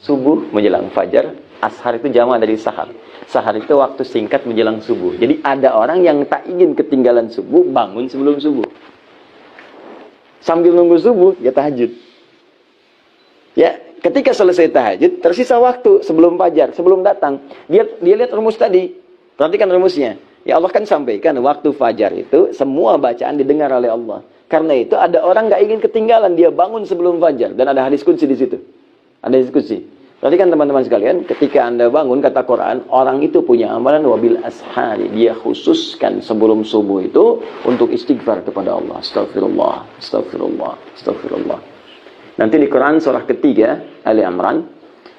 subuh menjelang fajar, ashar itu jamak dari sahar. Sahar itu waktu singkat menjelang subuh. Jadi ada orang yang tak ingin ketinggalan subuh, bangun sebelum subuh. Sambil nunggu subuh, dia tahajud. Ya, ketika selesai tahajud, tersisa waktu sebelum fajar, sebelum datang. Dia lihat rumus tadi. Perhatikan rumusnya. Ya Allah kan sampaikan, waktu fajar itu semua bacaan didengar oleh Allah. Karena itu ada orang nggak ingin ketinggalan, dia bangun sebelum fajar. Dan ada hadis qudsi di situ. Ada hadis qudsi. Perhatikan teman-teman sekalian, ketika Anda bangun, kata Quran, orang itu punya amalan wabil ashari. Dia khususkan sebelum subuh itu untuk istighfar kepada Allah. Astagfirullah, astagfirullah, astagfirullah. Nanti di Quran surah ketiga, Ali Imran,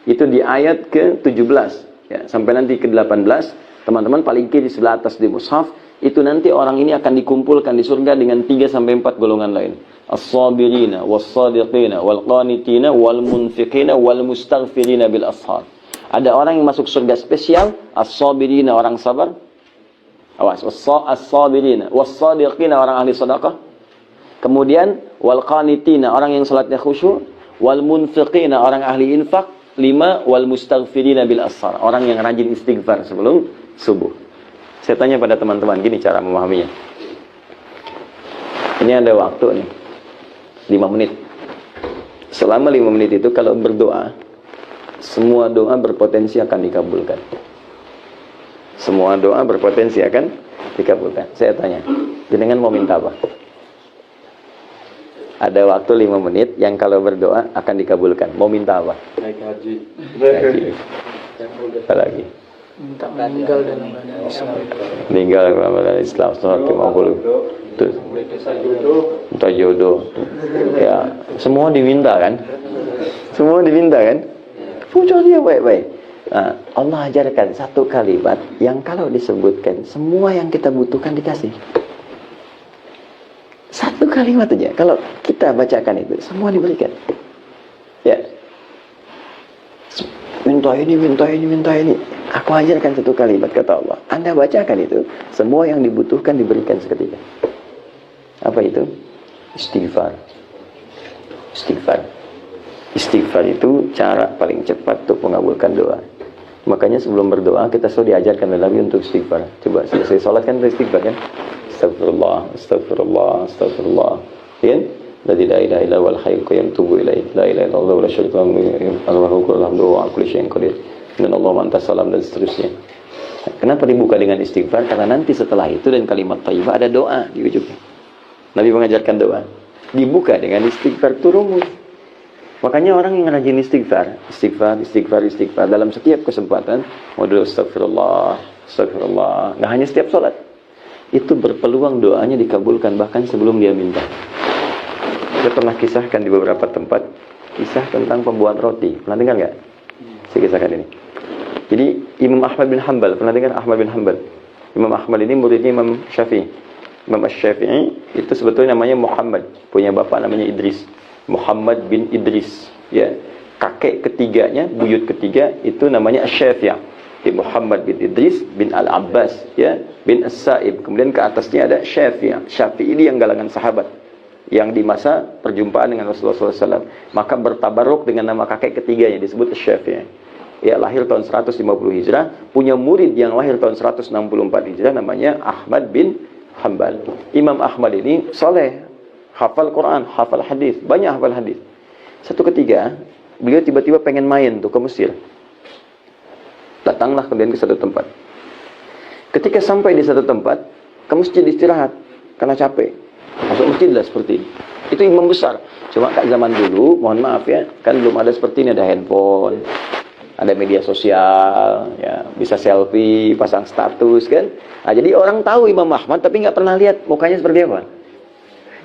itu di ayat ke-17. Ya, sampai nanti ke-18, teman-teman paling kiri sebelah atas di mushaf, itu nanti orang ini akan dikumpulkan di surga dengan 3-4 golongan lain. As-sabirina, was-sadiqina, wal-qanitina, wal-munfiqina, wal-mustaghfirina bil ashar. Ada orang yang masuk surga spesial, as-sabirina orang sabar. Awas, as-sabirina, was-sadiqina orang ahli sedekah. Kemudian wal-qanitina orang yang salatnya khusyuk, wal-munfiqina orang ahli infak. 5, wal-mustaghfirina bil ashar, orang yang rajin istighfar sebelum subuh. Saya tanya pada teman-teman, gini cara memahaminya. Ini ada waktu nih, 5 menit. Selama 5 menit itu kalau berdoa, semua doa berpotensi akan dikabulkan. Semua doa berpotensi akan dikabulkan. Saya tanya, jenengan mau minta apa? Ada waktu 5 menit yang kalau berdoa akan dikabulkan. Mau minta apa? Naik haji. Haji. Apa lagi? Minta meninggal dalam keadaan Islam. Meninggal dalam keadaan Islam. 150. Tuh. Minta jodoh. Ya, semua diminta kan? Semua diminta kan? Pujuk dia baik-baik. Nah, Allah ajarkan satu kalimat yang kalau disebutkan semua yang kita butuhkan dikasih. Satu kalimat aja. Kalau kita bacakan itu, semua diberikan. Ya. Minta ini, minta ini, minta ini. Aku ajarkan satu kalimat, kata Allah. Anda bacakan itu, semua yang dibutuhkan diberikan seketika. Apa itu? Istighfar. Istighfar. Istighfar itu cara paling cepat untuk mengabulkan doa. Makanya sebelum berdoa, kita selalu diajarkan lagi untuk istighfar. Coba selesai sholat kan istighfar kan? Astagfirullah, astagfirullah, astagfirullah. Ya? La ilaha illa huwal hayyul qayyum tubu ilaih. La ilaha illallah wa la syarika lahu alhamdu wa ala kulli syai'in qadir. Innallaha anta salam dan seterusnya. Kenapa dibuka dengan istighfar? Karena nanti setelah itu dan kalimat thayyibah ada doa di ujungnya. Nabi mengajarkan doa. Dibuka dengan istighfar turun. Makanya orang yang rajin istighfar, istighfar dalam setiap kesempatan, modul astagfirullah, astagfirullah. Nggak hanya setiap sholat. Itu berpeluang doanya dikabulkan bahkan sebelum dia minta. Saya pernah kisahkan di beberapa tempat kisah tentang pembuat roti. Pernah dengar nggak? Saya kisahkan ini. Jadi Imam Ahmad bin Hanbal, pernah dengar Ahmad bin Hanbal? Imam Ahmad ini muridnya Imam Syafi'i. Imam Syafi'i itu sebetulnya namanya Muhammad, punya bapak namanya Idris. Muhammad bin Idris, ya. Kakek ketiganya, buyut ketiga itu namanya Asy-Syafi'i. Muhammad bin Idris bin Al-Abbas, ya, bin As-Sa'ib. Kemudian ke atasnya ada Syafi'i. Syafi'i ini yang galangan sahabat yang di masa perjumpaan dengan Rasulullah SAW. Maka bertabaruk dengan nama kakek ketiganya disebut Syafi'i. Ya, lahir tahun 150 Hijrah, punya murid yang lahir tahun 164 Hijrah namanya Ahmad bin Hanbal. Imam Ahmad ini soleh, hafal Quran, hafal hadis, banyak hafal hadis. Satu ketika beliau tiba-tiba pengen main tuh ke Mesir. Datanglah kemudian ke satu tempat. Ketika sampai di satu tempat, ke masjid istirahat karena capek. Masuk masjid lah seperti ini. Itu imam besar. Cuma kak zaman dulu, mohon maaf ya, kan belum ada seperti ini, ada handphone, ada media sosial, ya, bisa selfie, pasang status kan. Nah, jadi orang tahu Imam Ahmad tapi nggak pernah lihat mukanya seperti apa.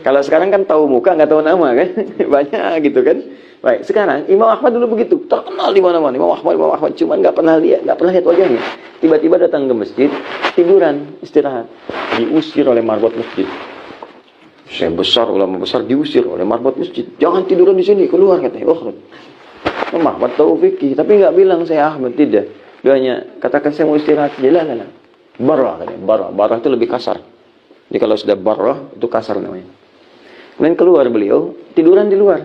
Kalau sekarang kan tahu muka nggak tahu nama kan, banyak gitu kan. Baik, sekarang Imam Ahmad dulu begitu, terkenal di mana-mana. Imam Ahmad, cuman nggak pernah lihat wajahnya. Tiba-tiba datang ke masjid, tiduran, istirahat, diusir oleh marbot masjid. Saya besar, ulama besar diusir oleh marbot masjid. Jangan tiduran di sini, keluar katanya. Oh, Imam Ahmad tahu fikih, tapi nggak bilang saya Ahmad, tidak. Dia hanya katakan saya mau istirahat, jalan. Barah katanya, barah itu lebih kasar. Jadi kalau sudah barah itu kasar namanya. Kemudian keluar beliau, tiduran di luar.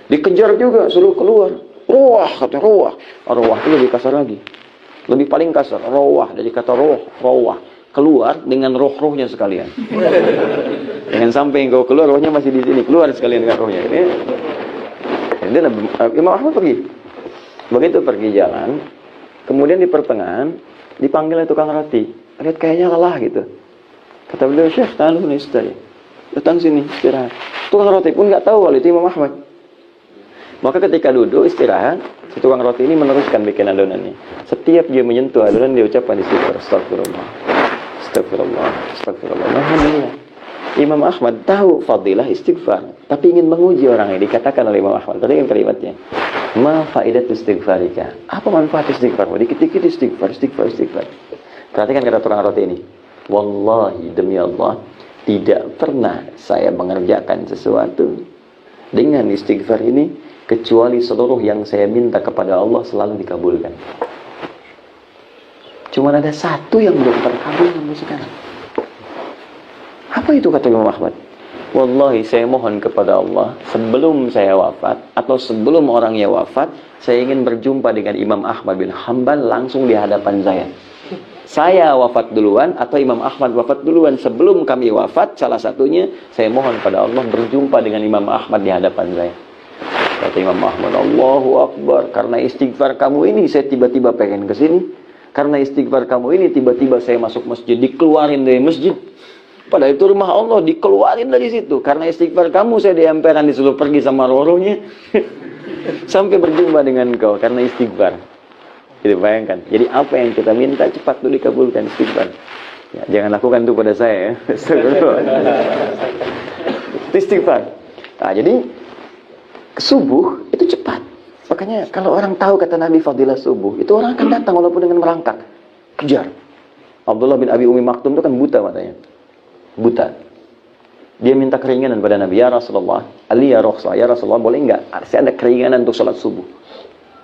Dikejar juga, suruh keluar. rawah, kata rawah. Rawah itu lebih kasar lagi. Lebih paling kasar, rawah dari kata roh, rawah. Keluar dengan roh-rohnya sekalian. Jangan sampai engkau keluar, rohnya masih di sini. Keluar sekalian dengan rohnya. Ini. Jadi Imam Ahmad pergi. Begitu pergi jalan, kemudian di pertengahan dipanggil tukang roti. Lihat kayaknya lelah gitu. Kata beliau, Syekh, tahan dulu istirahat. Datang sini, istirahat. Tukang roti pun nggak tahu kalau itu Imam Ahmad. Maka ketika duduk istirahat, si tukang roti ini meneruskan bikin adonannya. Setiap dia menyentuh adonan, dia ucapkan istighfar. Astagfirullah, astagfirullah, astagfirullah. Alhamdulillah. Imam Ahmad tahu fadilah istighfar, tapi ingin menguji orang ini. Dikatakan oleh Imam Ahmad, tadi yang kalimatnya, ma faidat istighfarika. Apa manfaat istighfar? Dikit-dikit istighfar, istighfar, istighfar. Perhatikan kata tukang roti ini. Wallahi, demi Allah, tidak pernah saya mengerjakan sesuatu dengan istighfar ini kecuali seluruh yang saya minta kepada Allah selalu dikabulkan. Cuma ada satu yang belum terkabul sampai sekarang. Apa itu kata Imam Ahmad? Wallahi, saya mohon kepada Allah sebelum saya wafat atau sebelum orangnya wafat, saya ingin berjumpa dengan Imam Ahmad bin Hanbal langsung di hadapan saya. Saya wafat duluan atau Imam Ahmad wafat duluan. Sebelum kami wafat, salah satunya saya mohon pada Allah berjumpa dengan Imam Ahmad di hadapan saya. Kata Imam Ahmad, Allahu Akbar, karena istighfar kamu ini saya tiba-tiba pengen ke sini. Karena istighfar kamu ini tiba-tiba saya masuk masjid, dikeluarin dari masjid. Padahal itu rumah Allah, dikeluarin dari situ. Karena istighfar kamu saya di emperan disuruh pergi sama roh-rohnya. Sampai berjumpa dengan kau karena istighfar. Jadi bayangkan. Jadi apa yang kita minta cepat itu dikabulkan, istighfar. Ya, jangan lakukan itu pada saya ya. Istighfar. Nah, jadi subuh itu cepat. Makanya kalau orang tahu kata Nabi fadilah subuh, itu orang akan datang walaupun dengan merangkak. Kejar. Abdullah bin Abi Umi Maktum itu kan buta matanya. Buta. Dia minta keringanan pada Nabi, ya Rasulullah, Ali ya Rasulullah, ya Rasulullah, boleh enggak? Saya ada keringanan untuk sholat subuh.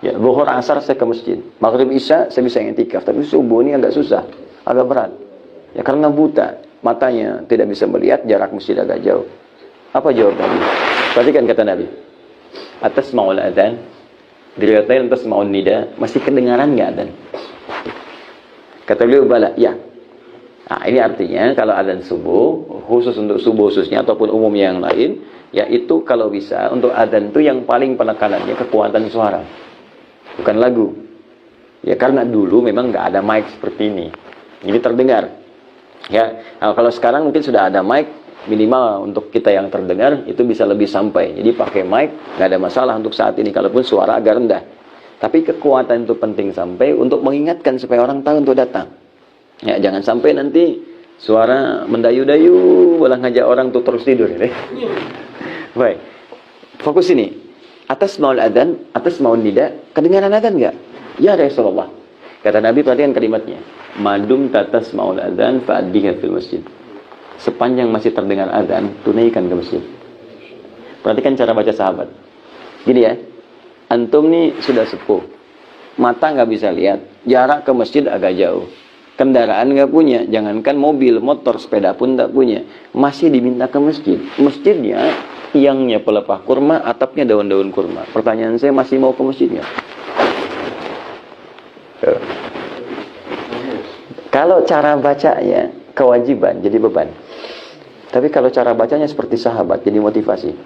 Ya, zuhur asar saya ke masjid. Maghrib isya saya bisa i'tikaf, tapi subuh ini agak susah, agak berat. Ya karena buta, matanya tidak bisa melihat, jarak masjid agak jauh. Apa jawab Nabi? Perhatikan kata Nabi. Atas ma'ul adhan, diriwayatin atas ma'ul nida, masih kedengaran enggak adhan? Kata beliau, bala, ya. Nah, ini artinya kalau adzan subuh, khusus untuk subuh khususnya ataupun umumnya yang lain, yaitu kalau bisa untuk adzan itu yang paling penekanannya kekuatan suara, bukan lagu. Ya karena dulu memang nggak ada mic seperti ini, jadi terdengar. Ya, nah, kalau sekarang mungkin sudah ada mic, minimal untuk kita yang terdengar itu bisa lebih sampai. Jadi pakai mic nggak ada masalah untuk saat ini, kalaupun suara agak rendah. Tapi kekuatan itu penting sampai untuk mengingatkan supaya orang tahu untuk datang. Ya, jangan sampai nanti suara mendayu-dayu malah ngajak orang tuh terus tidur ya. Baik. Fokus ini. Atas maul adzan, atas maul nida, kedengaran adzan enggak? Ya Rasulullah. Kata Nabi, perhatikan kalimatnya. Madum tatas maul adzan fa'addiha fil masjid. Sepanjang masih terdengar adzan, tunaikan ke masjid. Perhatikan cara baca sahabat. Gini ya. Antum nih sudah sepuh. Mata nggak bisa lihat, jarak ke masjid agak jauh. Kendaraan nggak punya, jangankan mobil, motor, sepeda pun tak punya, masih diminta ke masjid. Masjidnya tiangnya pelepah kurma, atapnya daun-daun kurma. Pertanyaan saya, masih mau ke masjidnya? Kalau cara bacanya kewajiban, jadi beban. Tapi kalau cara bacanya seperti sahabat, jadi motivasi.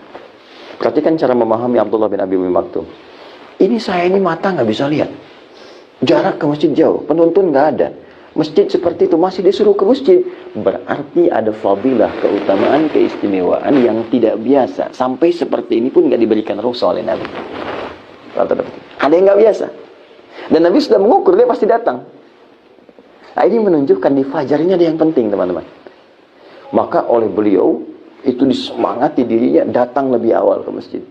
Perhatikan cara memahami Abdullah bin Abi Maktum. Ini saya ini mata nggak bisa lihat, jarak ke masjid jauh, penuntun nggak ada. Masjid seperti itu masih disuruh ke masjid. Berarti ada fadilah, keutamaan, keistimewaan yang tidak biasa. Sampai seperti ini pun nggak diberikan rukhsah oleh Nabi. Ada yang nggak biasa. Dan Nabi sudah mengukur, dia pasti datang. Nah, ini menunjukkan di fajar ini ada yang penting, teman-teman. Maka oleh beliau, itu disemangati dirinya datang lebih awal ke masjid.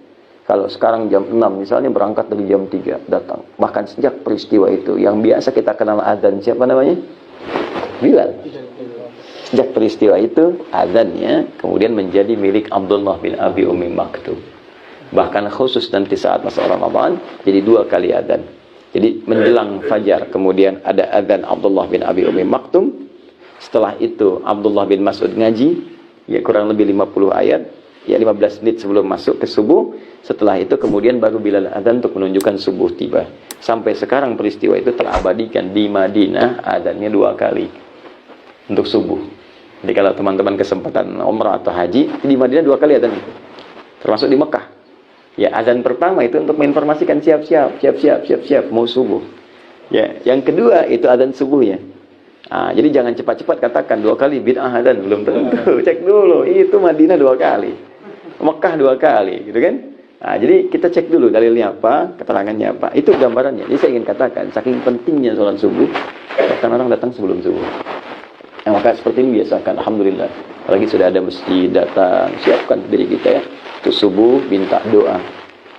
Kalau sekarang jam 6 misalnya, berangkat dari jam 3 datang. Bahkan sejak peristiwa itu, yang biasa kita kenal adzan, siapa namanya? Bilal. Sejak peristiwa itu, adzannya kemudian menjadi milik Abdullah bin Abi Umi Maktum. Bahkan khusus nanti saat masa Ramadan, jadi 2 kali adzan. Jadi menjelang fajar, kemudian ada adzan Abdullah bin Abi Umi Maktum. Setelah itu Abdullah bin Mas'ud ngaji, ya kurang lebih 50 ayat. Ya 15 menit sebelum masuk ke subuh. Setelah itu kemudian baru Bilal adzan untuk menunjukkan subuh tiba. Sampai sekarang peristiwa itu terabadikan di Madinah, adzannya 2 kali untuk subuh. Jadi kalau teman-teman kesempatan umrah atau haji, di Madinah 2 kali adzan itu. Termasuk di Mekah. Ya, adzan pertama itu untuk menginformasikan siap-siap mau subuh. Ya, yang kedua itu adzan subuh ya. Jadi jangan cepat-cepat katakan 2 kali bid'ah adzan, belum tentu. Cek dulu, itu Madinah 2 kali. Mekah 2 kali, gitu kan? Jadi kita cek dulu dalilnya apa, keterangannya apa. Itu gambarannya. Jadi saya ingin katakan saking pentingnya sholat subuh, bahkan orang datang sebelum subuh. Maka seperti ini biasakan, alhamdulillah. Apalagi sudah ada masjid datang, siapkan diri kita ya. Untuk subuh minta doa.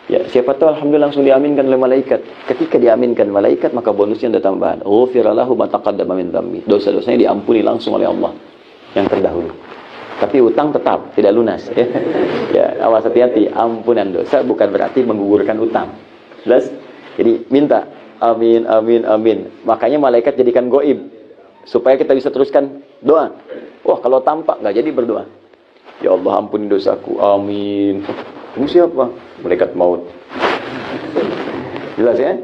Ya, siapa tahu alhamdulillah langsung diaminkan oleh malaikat. Ketika diaminkan malaikat, maka bonusnya ada tambahan. Ghufira lahu ma taqaddama min dzambi. Dosa-dosanya diampuni langsung oleh Allah yang terdahulu. Tapi utang tetap tidak lunas ya. Ya, awas hati-hati, ampunan dosa bukan berarti menggugurkan utang. Jelas? Jadi minta amin amin amin. Makanya malaikat jadikan goib supaya kita bisa teruskan doa. Wah, kalau tampak nggak jadi berdoa. Ya Allah ampuni dosaku. Amin. Ini siapa? Malaikat maut. Jelas ya?